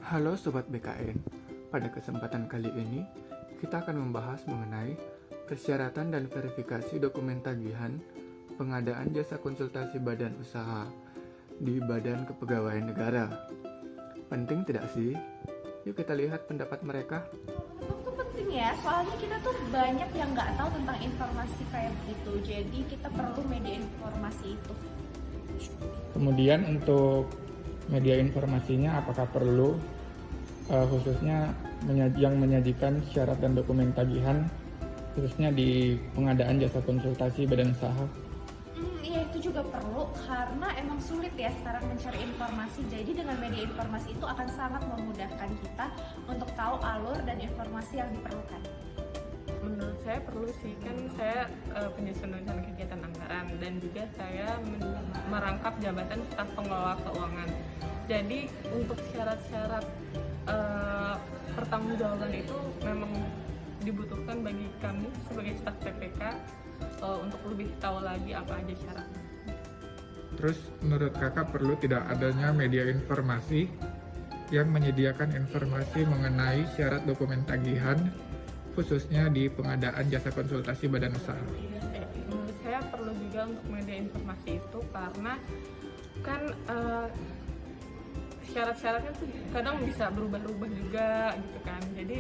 Halo Sobat BKN, pada kesempatan kali ini kita akan membahas mengenai persyaratan dan verifikasi dokumen tagihan pengadaan jasa konsultasi badan usaha di Badan Kepegawaian Negara. Penting tidak sih? Yuk kita lihat pendapat mereka. Itu penting ya, soalnya kita tuh banyak yang nggak tahu tentang informasi kayak begitu. Jadi kita perlu media informasi itu. Kemudian untuk media informasinya apakah perlu khususnya yang menyajikan syarat dan dokumen tagihan khususnya di pengadaan jasa konsultasi badan usaha. Iya itu juga perlu karena emang sulit ya sekarang mencari informasi. Jadi dengan media informasi itu akan sangat memudahkan kita untuk tahu alur dan informasi yang diperlukan. Menurut saya perlu sih, kan saya penyusun rencana kegiatan anggaran dan juga saya merangkap jabatan staf pengelola keuangan. Jadi untuk syarat-syarat pertanggungjawaban itu memang dibutuhkan bagi kami sebagai staf PPK untuk lebih tahu lagi apa aja syaratnya. Terus menurut kakak perlu tidak adanya media informasi yang menyediakan informasi mengenai syarat dokumen tagihan khususnya di pengadaan jasa konsultasi badan usaha? Menurut saya perlu juga untuk media informasi itu karena kan syarat-syaratnya tuh kadang bisa berubah-ubah juga gitu kan. Jadi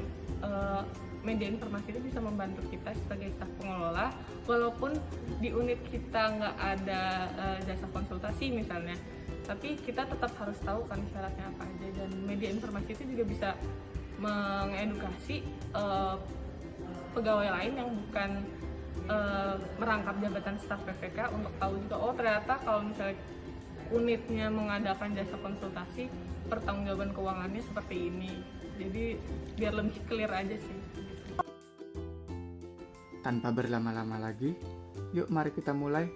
media informasi itu bisa membantu kita sebagai staf pengelola walaupun di unit kita nggak ada jasa konsultasi misalnya, tapi kita tetap harus tahu kan syaratnya apa aja, dan media informasi itu juga bisa mengedukasi pegawai lain yang bukan merangkap jabatan staf PPK untuk tahu juga, oh ternyata kalau misalnya unitnya mengadakan jasa konsultasi, pertanggungjawaban keuangannya seperti ini. Jadi biar lebih clear aja sih. Tanpa berlama-lama lagi, yuk mari kita mulai.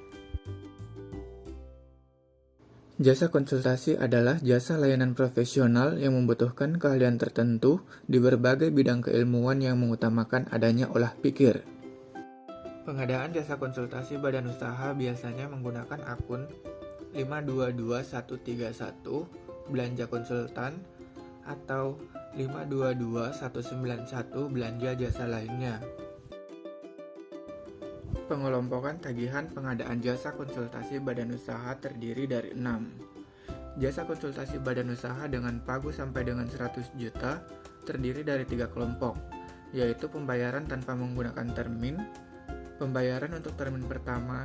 Jasa konsultasi adalah jasa layanan profesional yang membutuhkan keahlian tertentu di berbagai bidang keilmuan yang mengutamakan adanya olah pikir. Pengadaan jasa konsultasi badan usaha biasanya menggunakan akun 522131 belanja konsultan atau 522191 belanja jasa lainnya. Pengelompokan tagihan pengadaan jasa konsultasi badan usaha terdiri dari 6. Jasa konsultasi badan usaha dengan pagu sampai dengan 100 juta terdiri dari 3 kelompok, yaitu pembayaran tanpa menggunakan termin, pembayaran untuk termin pertama,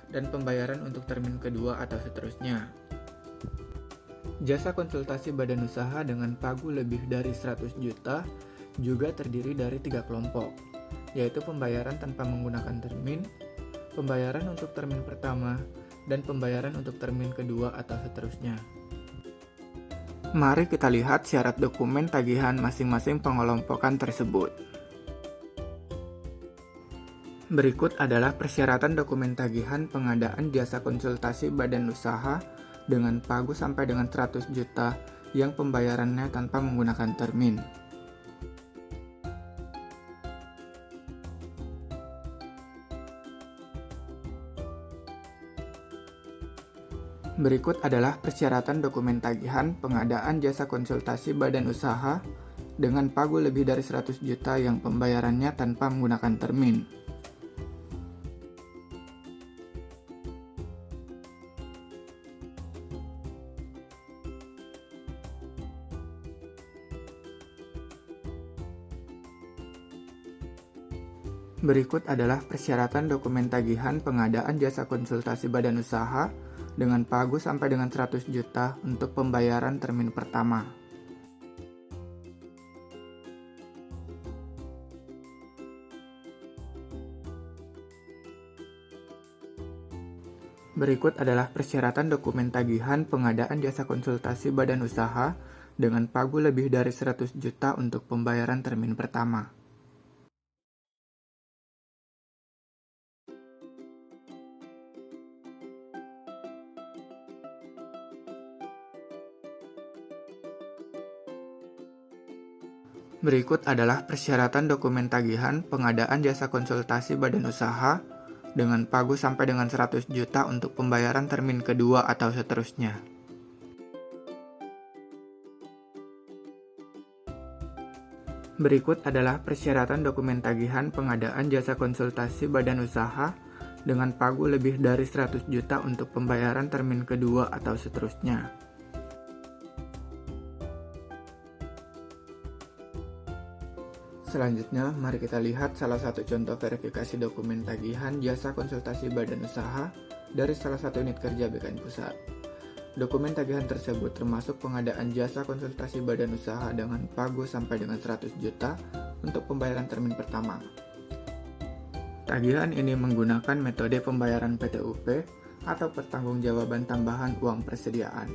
dan pembayaran untuk termin kedua atau seterusnya. Jasa konsultasi badan usaha dengan pagu lebih dari 100 juta juga terdiri dari 3 kelompok, yaitu pembayaran tanpa menggunakan termin, pembayaran untuk termin pertama, dan pembayaran untuk termin kedua atau seterusnya. Mari kita lihat syarat dokumen tagihan masing-masing pengelompokan tersebut. Berikut adalah persyaratan dokumen tagihan pengadaan jasa konsultasi badan usaha dengan pagu sampai dengan 100 juta yang pembayarannya tanpa menggunakan termin. Berikut adalah persyaratan dokumen tagihan pengadaan jasa konsultasi badan usaha dengan pagu lebih dari 100 juta yang pembayarannya tanpa menggunakan termin. Berikut adalah persyaratan dokumen tagihan pengadaan jasa konsultasi badan usaha dengan pagu sampai dengan 100 juta untuk pembayaran termin pertama. Berikut adalah persyaratan dokumen tagihan pengadaan jasa konsultasi badan usaha dengan pagu lebih dari 100 juta untuk pembayaran termin pertama. Berikut adalah persyaratan dokumen tagihan pengadaan jasa konsultasi badan usaha dengan pagu sampai dengan 100 juta untuk pembayaran termin kedua atau seterusnya. Berikut adalah persyaratan dokumen tagihan pengadaan jasa konsultasi badan usaha dengan pagu lebih dari 100 juta untuk pembayaran termin kedua atau seterusnya. Selanjutnya, mari kita lihat salah satu contoh verifikasi dokumen tagihan jasa konsultasi badan usaha dari salah satu unit kerja BKN Pusat. Dokumen tagihan tersebut termasuk pengadaan jasa konsultasi badan usaha dengan pagu sampai dengan 100 juta untuk pembayaran termin pertama. Tagihan ini menggunakan metode pembayaran PTUP atau pertanggungjawaban tambahan uang persediaan.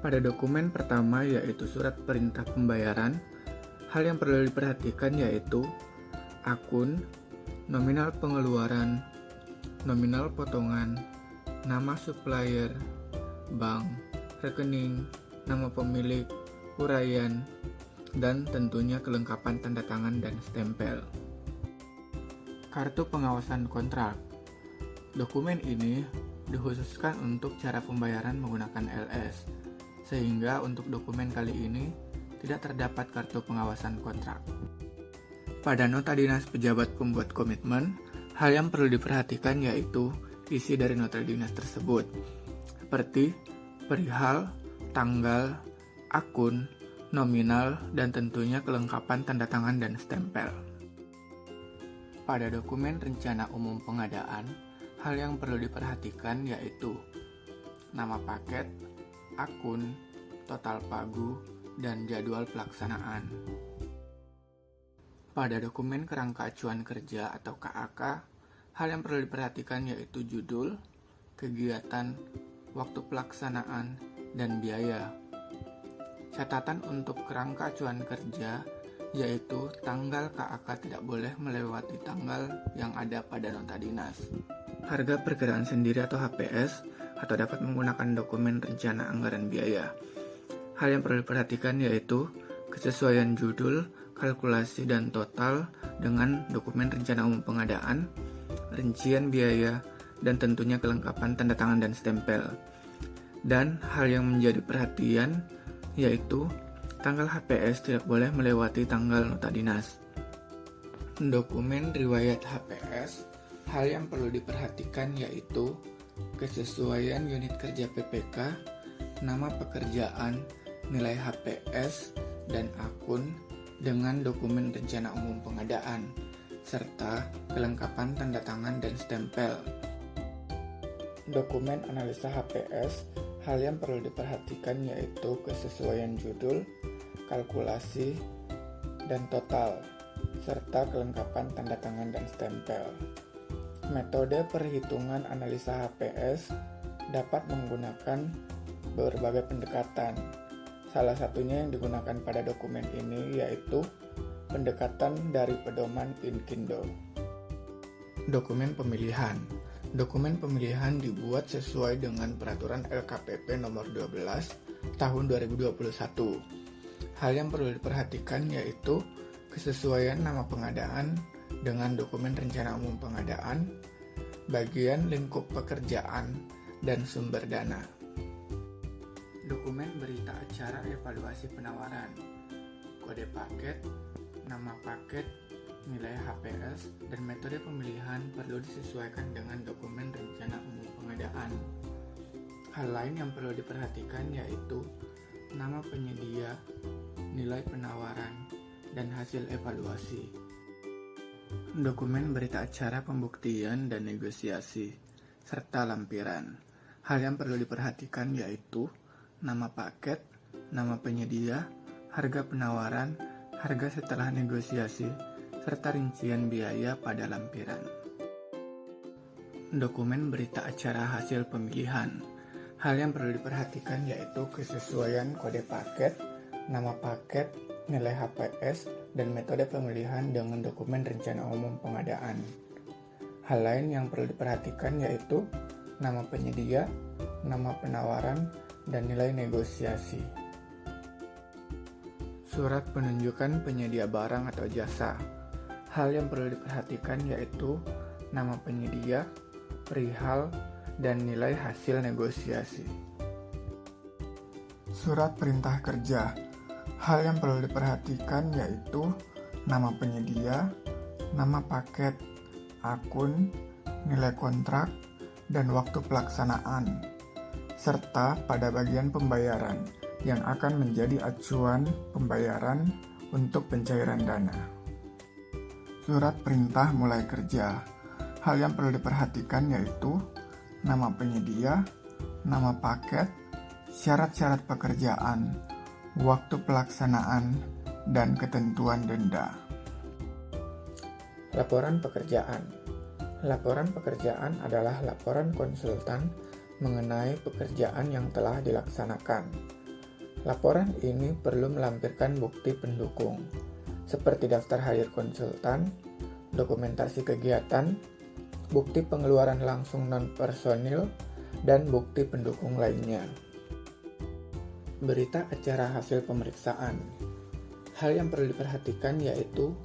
Pada dokumen pertama yaitu surat perintah pembayaran, hal yang perlu diperhatikan yaitu akun, nominal pengeluaran, nominal potongan, nama supplier, bank, rekening, nama pemilik, uraian, dan tentunya kelengkapan tanda tangan dan stempel. Kartu pengawasan kontrak. Dokumen ini dikhususkan untuk cara pembayaran menggunakan LS, sehingga untuk dokumen kali ini tidak terdapat kartu pengawasan kontrak. Pada nota dinas pejabat pembuat komitmen, hal yang perlu diperhatikan yaitu isi dari nota dinas tersebut, seperti perihal, tanggal, akun, nominal, dan tentunya kelengkapan tanda tangan dan stempel. Pada dokumen rencana umum pengadaan, hal yang perlu diperhatikan yaitu nama paket, akun, total pagu, dan jadwal pelaksanaan. Pada dokumen kerangka acuan kerja atau KAK, hal yang perlu diperhatikan yaitu judul, kegiatan, waktu pelaksanaan, dan biaya. Catatan untuk kerangka acuan kerja yaitu tanggal KAK tidak boleh melewati tanggal yang ada pada nota dinas. Harga perkiraan sendiri atau HPS atau dapat menggunakan dokumen rencana anggaran biaya. Hal yang perlu diperhatikan yaitu kesesuaian judul, kalkulasi dan total dengan dokumen rencana umum pengadaan, rincian biaya, dan tentunya kelengkapan tanda tangan dan stempel. Dan hal yang menjadi perhatian yaitu tanggal HPS tidak boleh melewati tanggal nota dinas. Dokumen riwayat HPS, hal yang perlu diperhatikan yaitu kesesuaian unit kerja PPK, nama pekerjaan, nilai HPS, dan akun dengan dokumen rencana umum pengadaan, serta kelengkapan tanda tangan dan stempel. Dokumen analisa HPS, hal yang perlu diperhatikan yaitu kesesuaian judul, kalkulasi, dan total, serta kelengkapan tanda tangan dan stempel. Metode perhitungan analisa HPS dapat menggunakan berbagai pendekatan. Salah satunya yang digunakan pada dokumen ini yaitu pendekatan dari pedoman Inkindo. Dokumen pemilihan. Dokumen pemilihan dibuat sesuai dengan peraturan LKPP nomor 12 tahun 2021. Hal yang perlu diperhatikan yaitu kesesuaian nama pengadaan dengan dokumen rencana umum pengadaan, bagian lingkup pekerjaan, dan sumber dana. Dokumen berita acara evaluasi penawaran, kode paket, nama paket, nilai HPS, dan metode pemilihan perlu disesuaikan dengan dokumen rencana umum pengadaan. Hal lain yang perlu diperhatikan yaitu nama penyedia, nilai penawaran, dan hasil evaluasi. Dokumen berita acara pembuktian dan negosiasi, serta lampiran. Hal yang perlu diperhatikan yaitu nama paket, nama penyedia, harga penawaran, harga setelah negosiasi, serta rincian biaya pada lampiran. Dokumen berita acara hasil pemilihan. Hal yang perlu diperhatikan yaitu kesesuaian kode paket, nama paket, nilai HPS, dan metode pemilihan dengan dokumen rencana umum pengadaan. Hal lain yang perlu diperhatikan yaitu nama penyedia, nama penawaran, dan nilai negosiasi. Surat penunjukan penyedia barang atau jasa. Hal yang perlu diperhatikan yaitu nama penyedia, perihal, dan nilai hasil negosiasi. Surat perintah kerja. Hal yang perlu diperhatikan yaitu nama penyedia, nama paket, akun, nilai kontrak, dan waktu pelaksanaan, serta pada bagian pembayaran yang akan menjadi acuan pembayaran untuk pencairan dana. Surat perintah mulai kerja. Hal yang perlu diperhatikan yaitu nama penyedia, nama paket, syarat-syarat pekerjaan, waktu pelaksanaan, dan ketentuan denda. Laporan pekerjaan. Laporan pekerjaan adalah laporan konsultan mengenai pekerjaan yang telah dilaksanakan. Laporan ini perlu melampirkan bukti pendukung, seperti daftar hadir konsultan, dokumentasi kegiatan, bukti pengeluaran langsung non-personil, dan bukti pendukung lainnya. Berita acara hasil pemeriksaan. Hal yang perlu diperhatikan yaitu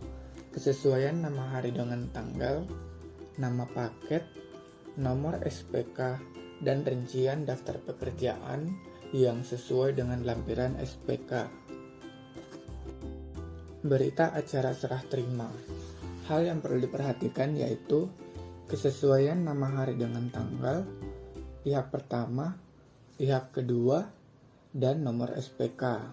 kesesuaian nama hari dengan tanggal, nama paket, nomor SPK, dan rincian daftar pekerjaan yang sesuai dengan lampiran SPK. Berita acara serah terima. Hal yang perlu diperhatikan yaitu kesesuaian nama hari dengan tanggal, pihak pertama, pihak kedua, dan nomor SPK.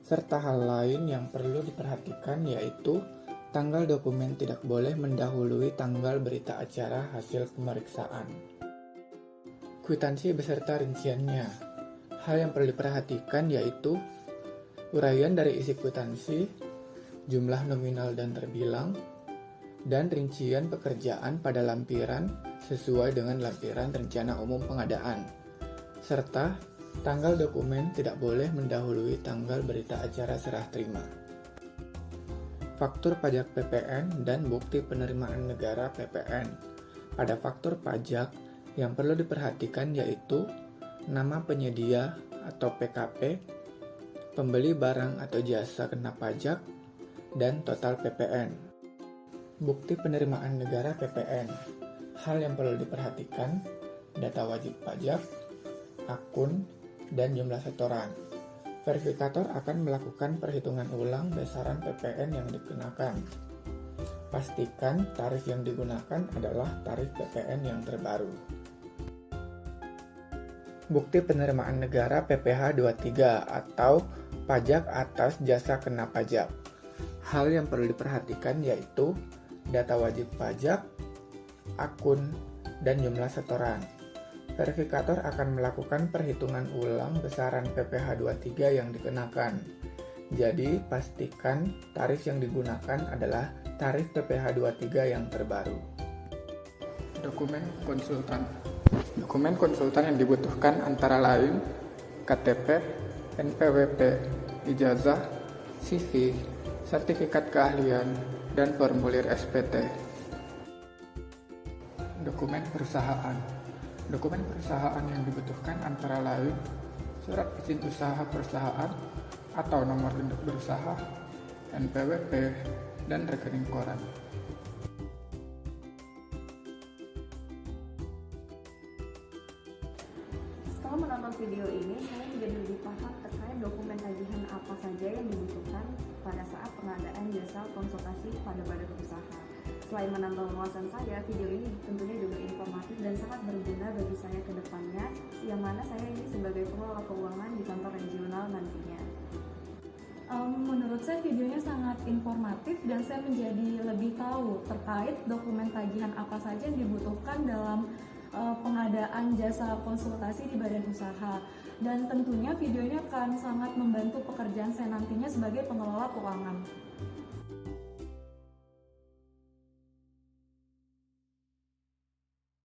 Serta hal lain yang perlu diperhatikan yaitu tanggal dokumen tidak boleh mendahului tanggal berita acara hasil pemeriksaan. Kwitansi beserta rinciannya. Hal yang perlu diperhatikan yaitu uraian dari isi kwitansi, jumlah nominal dan terbilang, dan rincian pekerjaan pada lampiran sesuai dengan lampiran rencana umum pengadaan, serta tanggal dokumen tidak boleh mendahului tanggal berita acara serah terima. Faktur pajak PPN dan bukti penerimaan negara PPN. Pada faktur pajak, yang perlu diperhatikan yaitu nama penyedia atau PKP, pembeli barang atau jasa kena pajak, dan total PPN. Bukti penerimaan negara PPN. Hal yang perlu diperhatikan, data wajib pajak, akun, dan jumlah setoran. Verifikator akan melakukan perhitungan ulang besaran PPN yang dikenakan. Pastikan tarif yang digunakan adalah tarif PPN yang terbaru. Bukti penerimaan negara PPh 23 atau pajak atas jasa kena pajak. Hal yang perlu diperhatikan yaitu data wajib pajak, akun, dan jumlah setoran. Verifikator akan melakukan perhitungan ulang besaran PPh 23 yang dikenakan. Jadi, pastikan tarif yang digunakan adalah tarif PPh 23 yang terbaru. Dokumen konsultan. Dokumen konsultan yang dibutuhkan antara lain KTP, NPWP, ijazah, CV, sertifikat keahlian, dan formulir SPT. Dokumen perusahaan. Dokumen perusahaan yang dibutuhkan antara lain surat izin usaha perusahaan atau nomor induk berusaha, NPWP, dan rekening koran. Setelah menonton video ini, saya menjadi lebih paham terkait dokumen tagihan apa saja yang dibutuhkan pada saat pengadaan jasa konsultasi pada badan usaha. Selain menambah wawasan saya, video ini tentunya juga informatif dan sangat berguna bagi saya ke depannya, yang mana saya ini sebagai pengelola keuangan di kantor regional nantinya. Menurut saya videonya sangat informatif dan saya menjadi lebih tahu terkait dokumen tagihan apa saja yang dibutuhkan dalam pengadaan jasa konsultasi di badan usaha. Dan tentunya video ini akan sangat membantu pekerjaan saya nantinya sebagai pengelola keuangan.